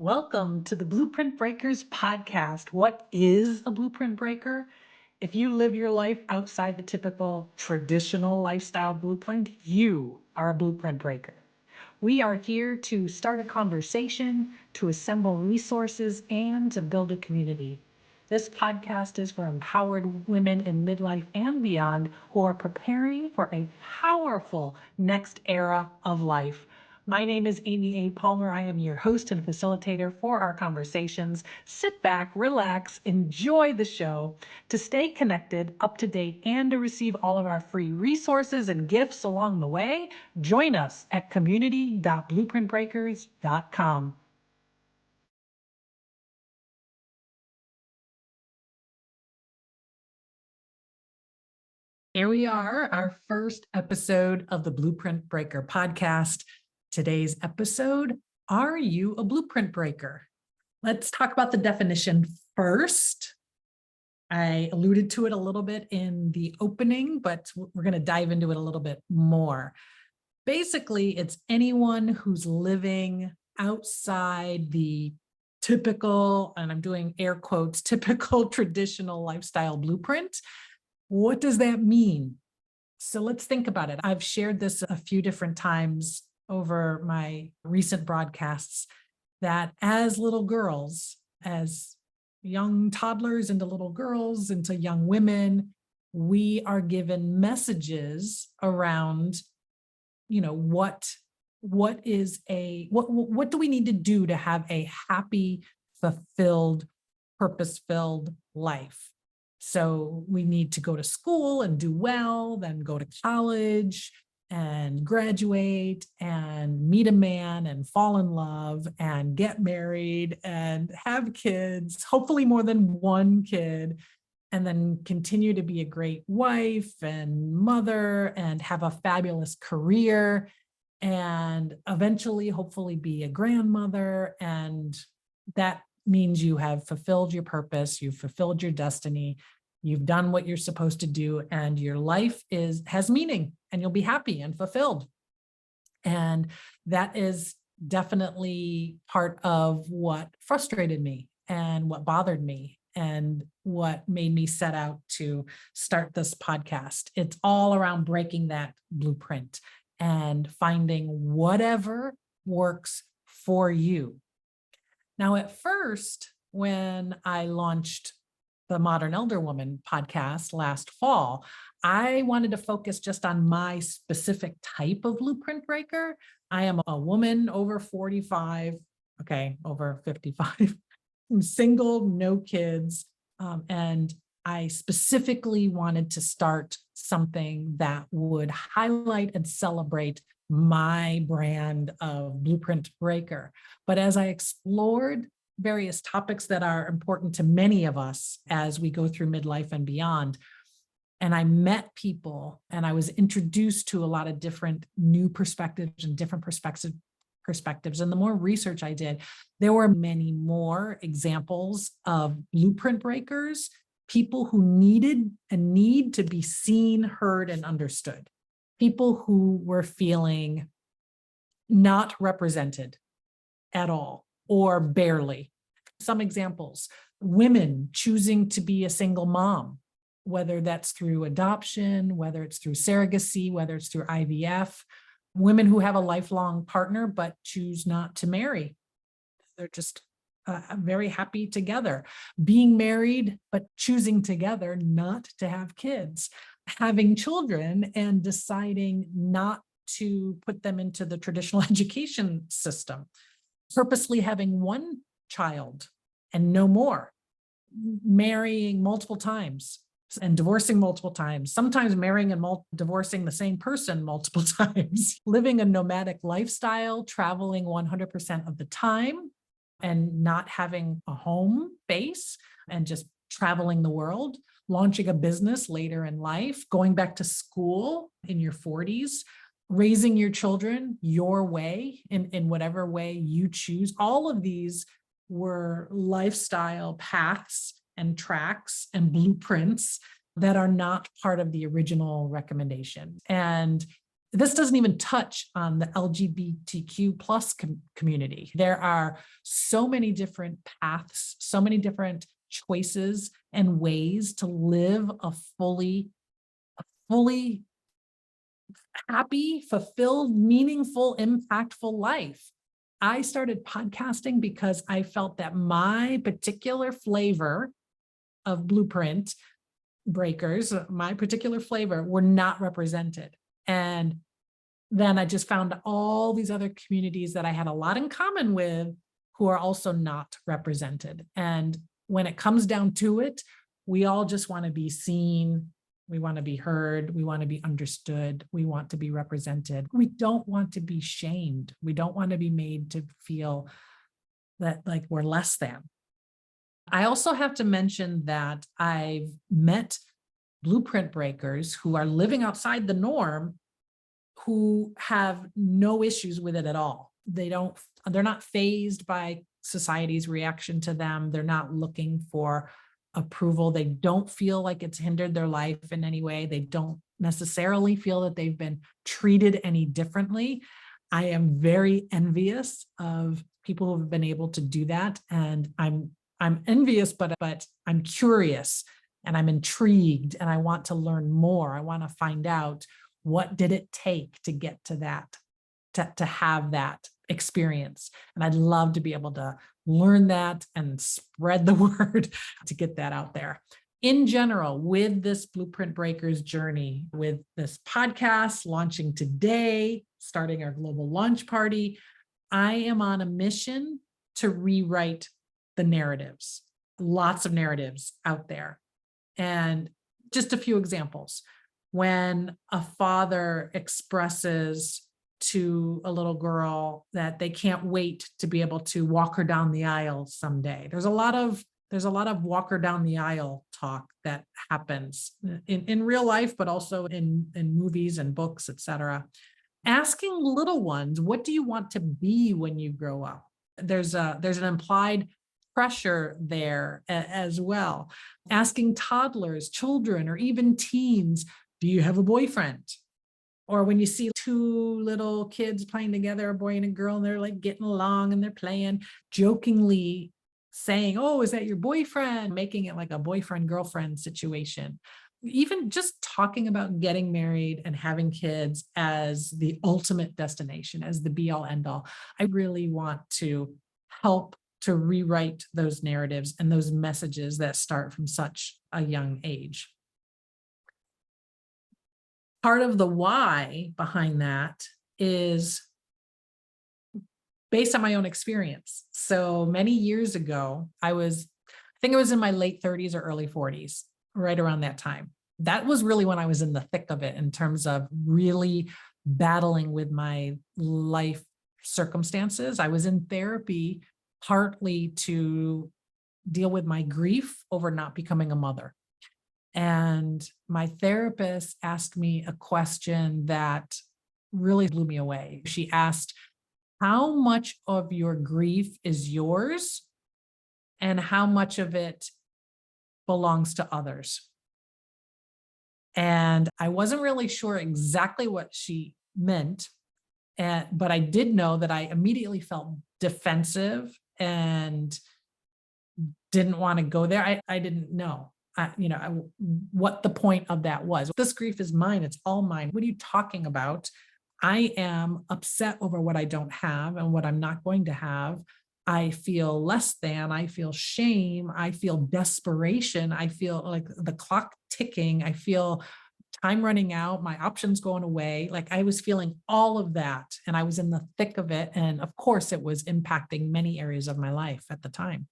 Welcome to the Blueprint Breakers podcast. What is a blueprint breaker? If you live your life outside the typical traditional lifestyle blueprint, you are a blueprint breaker. We are here to start a conversation, to assemble resources, and to build a community. This podcast is for empowered women in midlife and beyond who are preparing for a powerful next era of life. My name is Amy A. Palmer. I am your host and facilitator for our conversations. Sit back, relax, enjoy the show. To stay connected, up to date, and to receive all of our free resources and gifts along the way, join us at community.blueprintbreakers.com. Here we are, our first episode of the Blueprint Breaker podcast. Today's episode, are you a blueprint breaker? Let's talk about the definition first. I alluded to it a little bit in the opening, but we're going to dive into it a little bit more. Basically, it's anyone who's living outside the typical, and I'm doing air quotes, typical traditional lifestyle blueprint. What does that mean? So let's think about it. I've shared this a few different times over my recent broadcasts that as little girls, as young toddlers into little girls, into young women, we are given messages around, what do we need to do to have a happy, fulfilled, purpose-filled life? So we need to go to school and do well, then go to college and graduate and meet a man and fall in love and get married and have kids, hopefully more than one kid, and then continue to be a great wife and mother and have a fabulous career and eventually, hopefully, be a grandmother. And that means you have fulfilled your purpose, you've fulfilled your destiny, you've done what you're supposed to do, and your life has meaning, and you'll be happy and fulfilled. And that is definitely part of what frustrated me and what bothered me and what made me set out to start this podcast. It's all around breaking that blueprint and finding whatever works for you. Now, at first, when I launched the Modern Elder Woman podcast last fall, I wanted to focus just on my specific type of blueprint breaker. I am a woman over 45, over 55. I'm single, no kids, and I specifically wanted to start something that would highlight and celebrate my brand of blueprint breaker. But as I explored various topics that are important to many of us as we go through midlife and beyond, and I met people and I was introduced to a lot of different new perspectives and different perspectives. And the more research I did, there were many more examples of blueprint breakers, people who need to be seen, heard, and understood, people who were feeling not represented at all or barely. Some examples: women choosing to be a single mom, whether that's through adoption, whether it's through surrogacy, whether it's through IVF, women who have a lifelong partner but choose not to marry. They're just very happy together, being married but choosing together not to have kids, having children and deciding not to put them into the traditional education system, purposely having one child and no more, marrying multiple times and divorcing multiple times, sometimes marrying and divorcing the same person multiple times, living a nomadic lifestyle, traveling 100% of the time and not having a home base and just traveling the world, launching a business later in life, going back to school in your 40s, raising your children your way in whatever way you choose. All of these were lifestyle paths and tracks and blueprints that are not part of the original recommendation. And This doesn't even touch on the LGBTQ plus community. There are so many different paths, so many different choices and ways to live a fully happy, fulfilled, meaningful, impactful life. I started podcasting because I felt that my particular flavor of blueprint breakers, my particular flavor, were not represented. And then I just found all these other communities that I had a lot in common with who are also not represented. And when it comes down to it, we all just want to be seen. We want to be heard. We want to be understood. We want to be represented. We don't want to be shamed. We don't want to be made to feel that like we're less than. I also have to mention that I've met blueprint breakers who are living outside the norm, who have no issues with it at all. They're not fazed by society's reaction to them. They're not looking for approval. They don't feel like it's hindered their life in any way. They don't necessarily feel that they've been treated any differently. I am very envious of people who have been able to do that. And I'm envious, but I'm curious and I'm intrigued and I want to learn more. I want to find out, what did it take to get to that, to have that experience? And I'd love to be able to learn that and spread the word to get that out there. In general, with this Blueprint Breakers journey, with this podcast launching today, starting our global launch party, I am on a mission to rewrite the narratives, lots of narratives out there. And just a few examples. When a father expresses to a little girl that they can't wait to be able to walk her down the aisle someday. There's a lot of walk her down the aisle talk that happens in real life, but also in movies and books, etc. Asking little ones, what do you want to be when you grow up? There's an implied pressure there as well. Asking toddlers, children, or even teens, do you have a boyfriend? Or when you see two little kids playing together, a boy and a girl, and they're like getting along and they're playing, jokingly saying, oh, is that your boyfriend? Making it like a boyfriend-girlfriend situation. Even just talking about getting married and having kids as the ultimate destination, as the be-all, end-all. I really want to help to rewrite those narratives and those messages that start from such a young age. Part of the why behind that is based on my own experience. So many years ago, I think it was in my late 30s or early 40s, right around that time. That was really when I was in the thick of it in terms of really battling with my life circumstances. I was in therapy partly to deal with my grief over not becoming a mother. And my therapist asked me a question that really blew me away. She asked, how much of your grief is yours and how much of it belongs to others? And I wasn't really sure exactly what she meant, but I did know that I immediately felt defensive and didn't want to go there. I didn't know. What the point of that was. This grief is mine. It's all mine. What are you talking about? I am upset over what I don't have and what I'm not going to have. I feel less than. I feel shame. I feel desperation. I feel like the clock ticking. I feel time running out. My options going away. Like I was feeling all of that and I was in the thick of it. And of course, it was impacting many areas of my life at the time.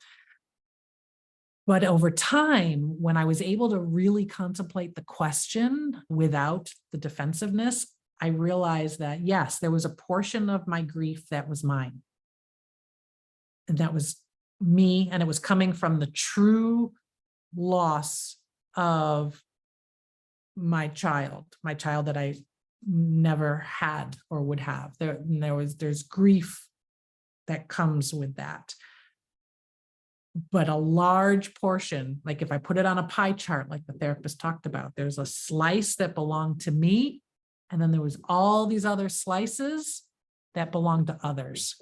But over time, when I was able to really contemplate the question without the defensiveness, I realized that, yes, there was a portion of my grief that was mine. And that was me. And it was coming from the true loss of my child that I never had or would have. There's grief that comes with that. But a large portion, like if I put it on a pie chart, like the therapist talked about, there's a slice that belonged to me And then there was all these other slices that belonged to others.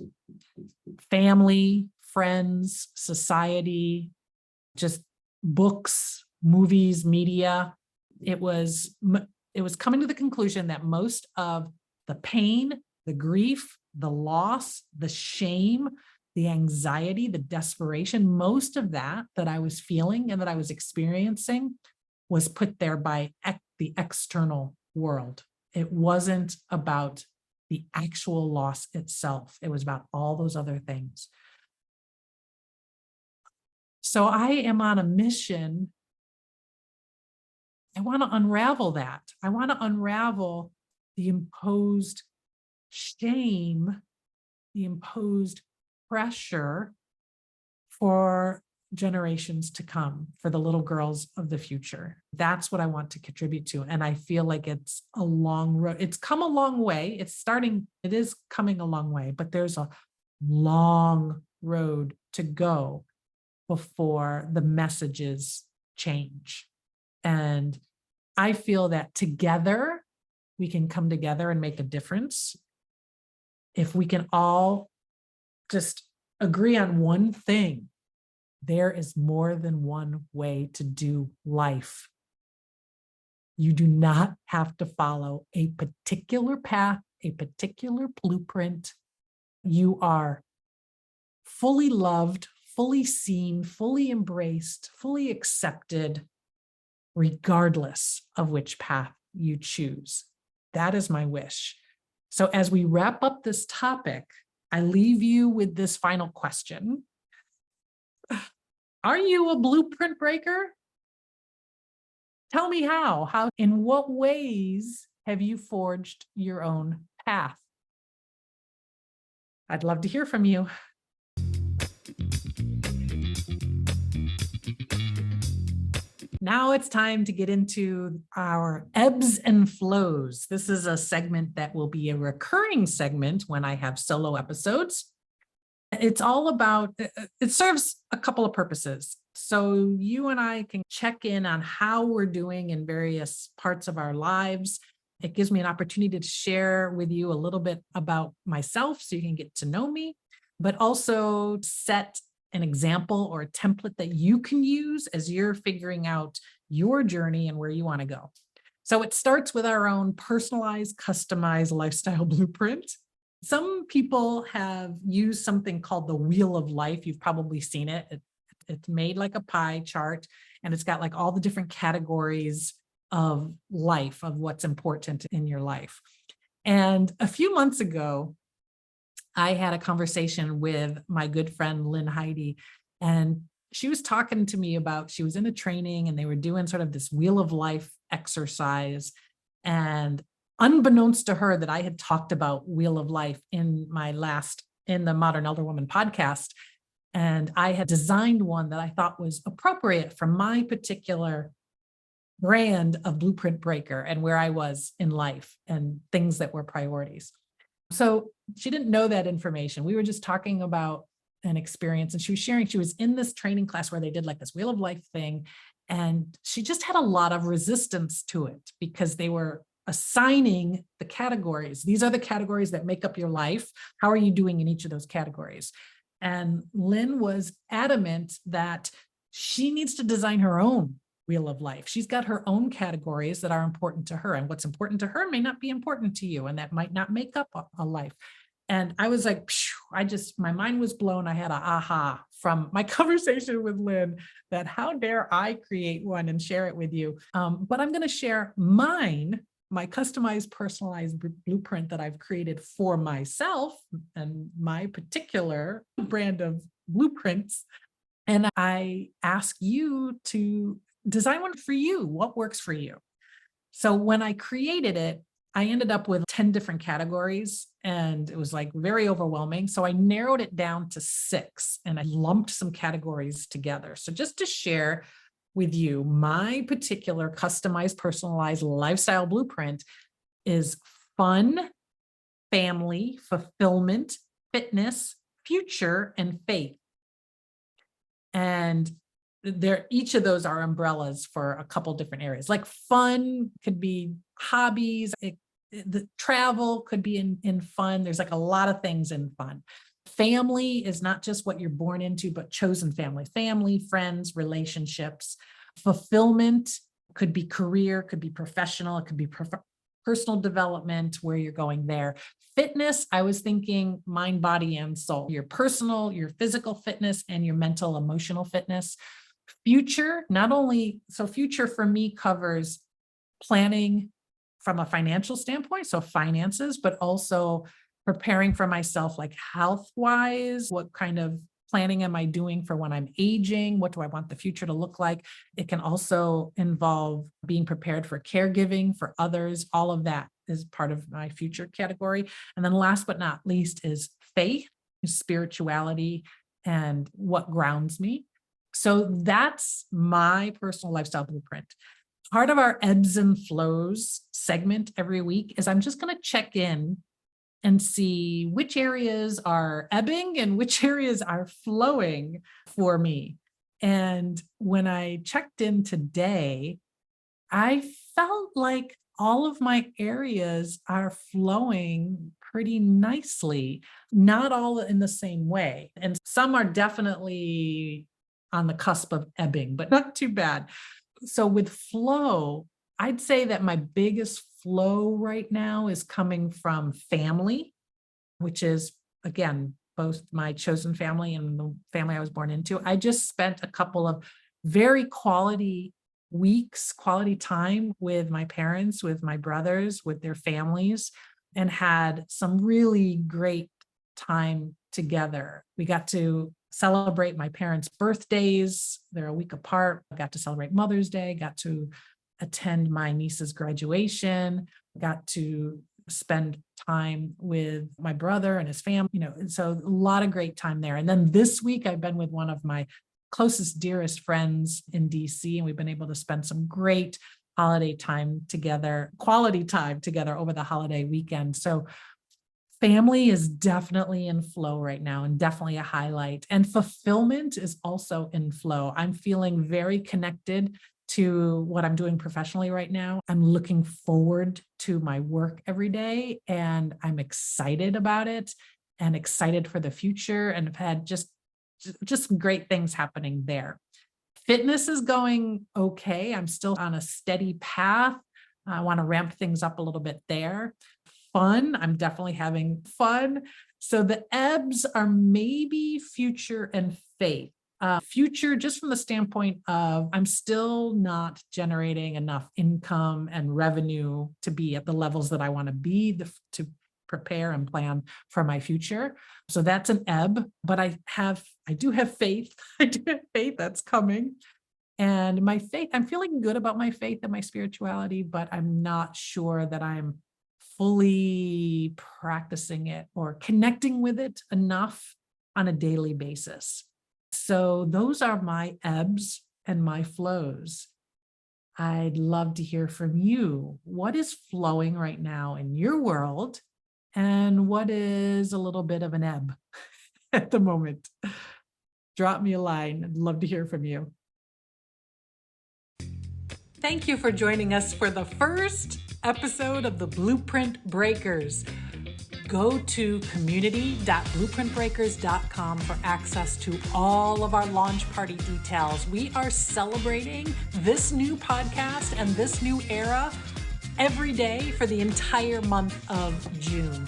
Family, friends, society, just books, movies, media. It was coming to the conclusion that most of the pain, the grief, the loss, the shame, the anxiety, the desperation, most of that I was feeling and that I was experiencing was put there by the external world. It wasn't about the actual loss itself. It was about all those other things. So I am on a mission. I want to unravel that. I want to unravel the imposed shame, the imposed pressure for generations to come, for the little girls of the future. That's what I want to contribute to. And I feel like it's a long road. It's come a long way. It is coming a long way, but there's a long road to go before the messages change. And I feel that together, we can come together and make a difference. If we can all just agree on one thing, there is more than one way to do life. You do not have to follow a particular path, a particular blueprint. You are fully loved, fully seen, fully embraced, fully accepted, regardless of which path you choose. That is my wish. So as we wrap up this topic, I leave you with this final question. Are you a blueprint breaker? Tell me how, in what ways have you forged your own path? I'd love to hear from you. Now it's time to get into our ebbs and flows. This is a segment that will be a recurring segment when I have solo episodes. It's all about, it serves a couple of purposes. So you and I can check in on how we're doing in various parts of our lives. It gives me an opportunity to share with you a little bit about myself so you can get to know me, but also set an example or a template that you can use as you're figuring out your journey and where you want to go. So it starts with our own personalized, customized lifestyle blueprint. Some people have used something called the Wheel of Life. You've probably seen it. It's made like a pie chart, and it's got like all the different categories of life, of what's important in your life. And a few months ago, I had a conversation with my good friend, Lynn Heidi, and she was talking to me about, she was in a training and they were doing sort of this Wheel of Life exercise. And unbeknownst to her that I had talked about Wheel of Life in the Modern Elder Woman podcast. And I had designed one that I thought was appropriate for my particular brand of blueprint breaker and where I was in life and things that were priorities. So she didn't know that information. We were just talking about an experience, and she was sharing, she was in this training class where they did like this Wheel of Life thing. And she just had a lot of resistance to it because they were assigning the categories. These are the categories that make up your life. How are you doing in each of those categories? And Lynn was adamant that she needs to design her own Wheel of Life. She's got her own categories that are important to her, and what's important to her may not be important to you, and that might not make up a life. And I was like, my mind was blown. I had an aha from my conversation with Lynn that how dare I create one and share it with you. But I'm going to share mine, my customized, personalized blueprint that I've created for myself and my particular brand of blueprints. And I ask you to design one for you. What works for you? So when I created it, I ended up with 10 different categories, and it was like very overwhelming. So I narrowed it down to 6, and I lumped some categories together. So just to share with you, my particular customized, personalized lifestyle blueprint is fun, family, fulfillment, fitness, future, and faith. And each of those are umbrellas for a couple different areas. Like fun could be hobbies. The travel could be in fun. There's like a lot of things in fun. Family is not just what you're born into, but chosen family, friends, relationships. Fulfillment could be career, could be professional, it could be personal development, where you're going there. Fitness, I was thinking mind, body, and soul. Your personal, your physical fitness, and your mental, emotional fitness. Future, not only, so future for me covers planning from a financial standpoint, so finances, but also preparing for myself, like health wise, what kind of planning am I doing for when I'm aging? What do I want the future to look like? It can also involve being prepared for caregiving for others. All of that is part of my future category. And then last but not least is faith, spirituality, and what grounds me. So that's my personal lifestyle blueprint. Part of our ebbs and flows segment every week is I'm just going to check in and see which areas are ebbing and which areas are flowing for me. And when I checked in today, I felt like all of my areas are flowing pretty nicely, not all in the same way. And some are definitely on the cusp of ebbing, but not too bad. So with flow, I'd say that my biggest flow right now is coming from family, which is, again, both my chosen family and the family I was born into. I just spent a couple of very quality weeks, quality time with my parents, with my brothers, with their families, and had some really great time together. We got to celebrate my parents' birthdays. They're a week apart. I got to celebrate Mother's Day, got to attend my niece's graduation, got to spend time with my brother and his family, and so a lot of great time there. And then this week I've been with one of my closest, dearest friends in DC, and we've been able to spend some great holiday time together, quality time together over the holiday weekend. So family is definitely in flow right now and definitely a highlight. And fulfillment is also in flow. I'm feeling very connected to what I'm doing professionally right now. I'm looking forward to my work every day, and I'm excited about it and excited for the future, and have had just some great things happening there. Fitness is going okay. I'm still on a steady path. I want to ramp things up a little bit there. Fun, I'm definitely having fun. So the ebbs are maybe future and faith. Future, just from the standpoint of I'm still not generating enough income and revenue to be at the levels that I want to be to prepare and plan for my future. So that's an ebb, but I do have faith. I do have faith that's coming. And my faith, I'm feeling good about my faith and my spirituality, but I'm not sure that I'm fully practicing it or connecting with it enough on a daily basis. So those are my ebbs and my flows. I'd love to hear from you. What is flowing right now in your world? And what is a little bit of an ebb at the moment? Drop me a line. I'd love to hear from you. Thank you for joining us for the first episode of the Blueprint Breakers. Go to community.blueprintbreakers.com for access to all of our launch party details. We are celebrating this new podcast and this new era every day for the entire month of June.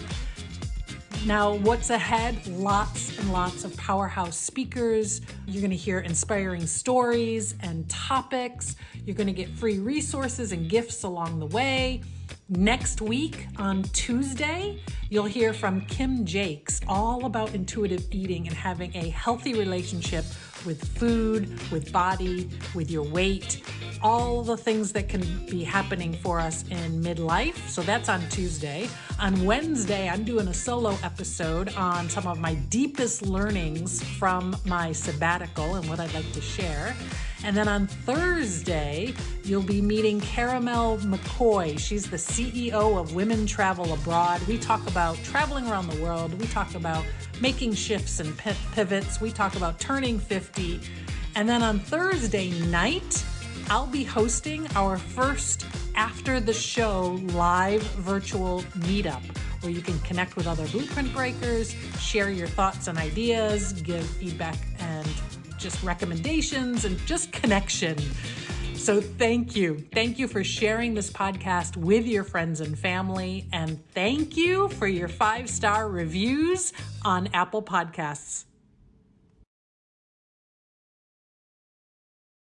Now, what's ahead? Lots and lots of powerhouse speakers. You're going to hear inspiring stories and topics. You're going to get free resources and gifts along the way. Next week on Tuesday, you'll hear from Kim Jakes all about intuitive eating and having a healthy relationship with food, with body, with your weight, all the things that can be happening for us in midlife. So that's on Tuesday. On Wednesday, I'm doing a solo episode on some of my deepest learnings from my sabbatical and what I'd like to share. And then on Thursday, you'll be meeting Caramel McCoy. She's the CEO of Women Travel Abroad. We talk about traveling around the world. We talk about making shifts and pivots. We talk about turning 50. And then on Thursday night, I'll be hosting our first after the show live virtual meetup where you can connect with other blueprint breakers, share your thoughts and ideas, give feedback and just recommendations and just connection. So thank you. Thank you for sharing this podcast with your friends and family. And thank you for your 5-star reviews on Apple Podcasts.